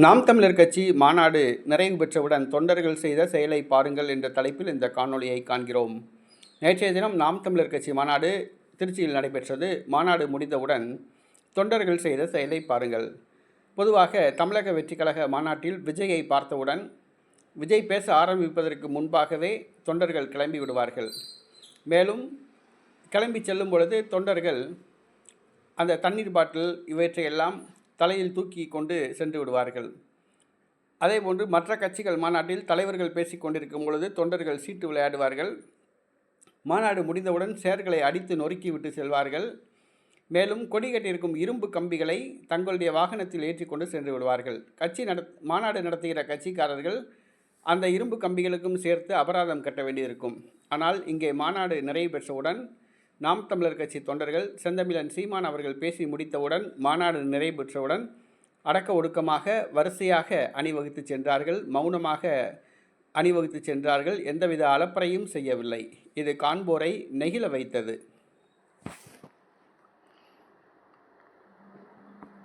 நாம் தமிழர் கட்சி மாநாடு நிறைவு பெற்றவுடன் தொண்டர்கள் செய்த செயலை பாருங்கள் என்ற தலைப்பில் இந்த காணொளியை காண்கிறோம். நேற்றைய தினம் நாம் தமிழர் கட்சி மாநாடு திருச்சியில் நடைபெற்றது. மாநாடு முடிந்தவுடன் தொண்டர்கள் செய்த செயலை பாருங்கள். பொதுவாக தமிழக வெற்றி கழக மாநாட்டில் விஜயை பார்த்தவுடன் விஜய் பேச ஆரம்பிப்பதற்கு முன்பாகவே தொண்டர்கள் கிளம்பி விடுவார்கள். மேலும் கிளம்பி செல்லும் பொழுது தொண்டர்கள் அந்த தண்ணீர் பாட்டில் இவற்றையெல்லாம் தலையில் தூக்கி கொண்டு சென்று விடுவார்கள். அதேபோன்று மற்ற கட்சிகள் மாநாட்டில் தலைவர்கள் பேசி கொண்டிருக்கும் பொழுது தொண்டர்கள் சீட்டு விளையாடுவார்கள். மாநாடு முடிந்தவுடன் சேர்களை அடித்து நொறுக்கி விட்டு செல்வார்கள். மேலும் கொடி கட்டியிருக்கும் இரும்பு கம்பிகளை தங்களுடைய வாகனத்தில் ஏற்றி கொண்டு சென்று விடுவார்கள். மாநாடு நடத்துகிற கட்சிக்காரர்கள் அந்த இரும்பு கம்பிகளுக்கும் சேர்த்து அபராதம் கட்ட வேண்டியிருக்கும். ஆனால் இங்கே மாநாடு நிறைவு பெற்றவுடன் நாம் தமிழர் கட்சி தொண்டர்கள் செந்தமிழன் சீமான் அவர்கள் பேசி முடித்தவுடன் மாநாடு நிறைவு பெற்றவுடன் அடக்க ஒடுக்கமாக வரிசையாக அணிவகுத்து சென்றார்கள். மௌனமாக அணிவகுத்து சென்றார்கள். எந்தவித அலப்பறையும் செய்யவில்லை. இது காண்போரை நெகிழ வைத்தது.